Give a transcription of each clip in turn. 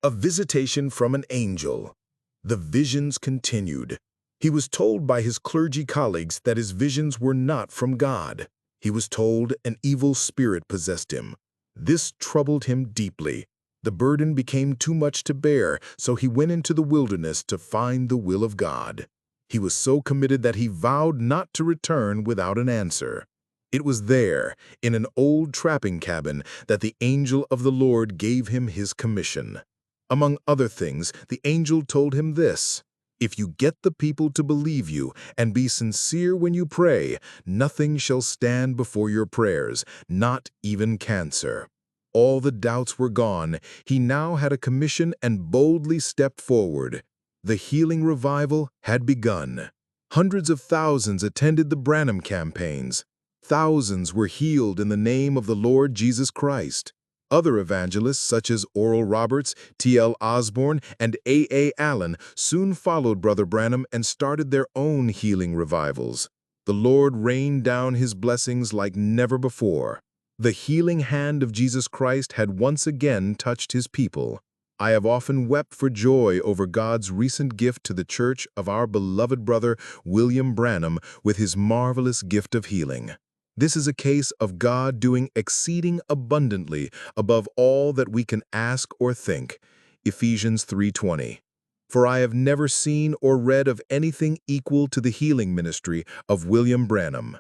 A visitation from an angel. The visions continued. He was told by his clergy colleagues that his visions were not from God. He was told an evil spirit possessed him. This troubled him deeply. The burden became too much to bear, so he went into the wilderness to find the will of God. He was so committed that he vowed not to return without an answer. It was there, in an old trapping cabin, that the angel of the Lord gave him his commission. Among other things, the angel told him this: "If you get the people to believe you and be sincere when you pray, nothing shall stand before your prayers, not even cancer." All the doubts were gone. He now had a commission and boldly stepped forward. The healing revival had begun. Hundreds of thousands attended the Branham campaigns. Thousands were healed in the name of the Lord Jesus Christ. Other evangelists such as Oral Roberts, T.L. Osborn, and A.A. Allen soon followed Brother Branham and started their own healing revivals. The Lord rained down his blessings like never before. The healing hand of Jesus Christ had once again touched his people. I have often wept for joy over God's recent gift to the church of our beloved brother William Branham with his marvelous gift of healing. This is a case of God doing exceeding abundantly above all that we can ask or think. Ephesians 3:20. For I have never seen or read of anything equal to the healing ministry of William Branham.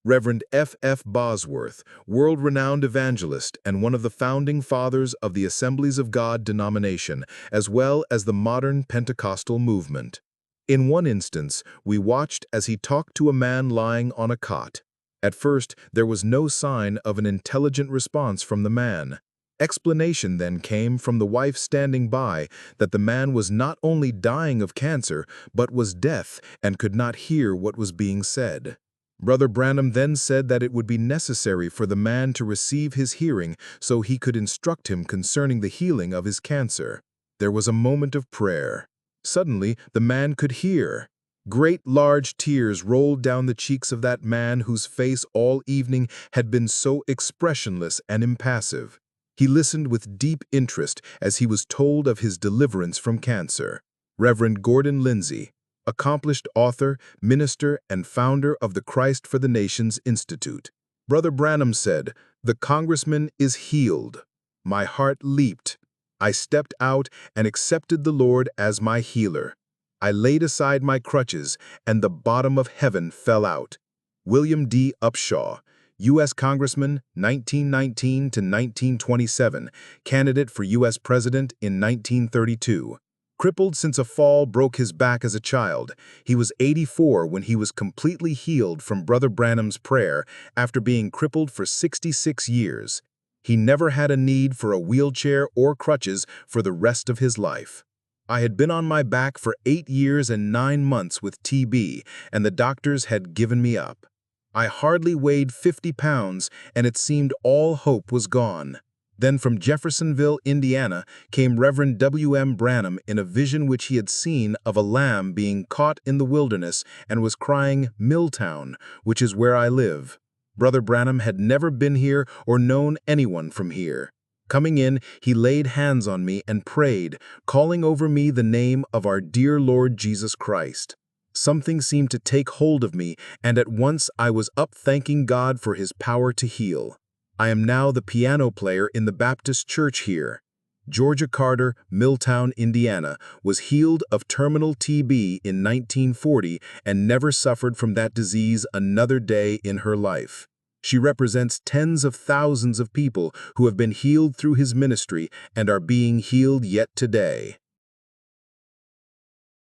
Reverend F. Bosworth, world-renowned evangelist and one of the founding fathers of the Assemblies of God denomination, as well as the modern Pentecostal movement. In one instance, we watched as he talked to a man lying on a cot. At first, there was no sign of an intelligent response from the man. Explanation then came from the wife standing by that the man was not only dying of cancer, but was deaf and could not hear what was being said. Brother Branham then said that it would be necessary for the man to receive his hearing so he could instruct him concerning the healing of his cancer. There was a moment of prayer. Suddenly, the man could hear. Great large tears rolled down the cheeks of that man whose face all evening had been so expressionless and impassive. He listened with deep interest as he was told of his deliverance from cancer. Reverend Gordon Lindsay, accomplished author, minister, and founder of the Christ for the Nations Institute. Brother Branham said, "The congressman is healed. My heart leaped. I stepped out and accepted the Lord as my healer. I laid aside my crutches, and the bottom of heaven fell out." William D. Upshaw, U.S. Congressman, 1919 to 1927, candidate for U.S. President in 1932. Crippled since a fall broke his back as a child, he was 84 when he was completely healed from Brother Branham's prayer after being crippled for 66 years. He never had a need for a wheelchair or crutches for the rest of his life. "I had been on my back for 8 years and 9 months with TB, and the doctors had given me up. I hardly weighed 50 pounds, and it seemed all hope was gone." Then from Jeffersonville, Indiana, came Reverend W.M. Branham in a vision which he had seen of a lamb being caught in the wilderness and was crying, "Milltown, which is where I live." Brother Branham had never been here or known anyone from here. Coming in, he laid hands on me and prayed, calling over me the name of our dear Lord Jesus Christ. Something seemed to take hold of me, and at once I was up thanking God for his power to heal. I am now the piano player in the Baptist church here. Georgia Carter, Milltown, Indiana, was healed of terminal TB in 1940 and never suffered from that disease another day in her life. She represents tens of thousands of people who have been healed through his ministry and are being healed yet today.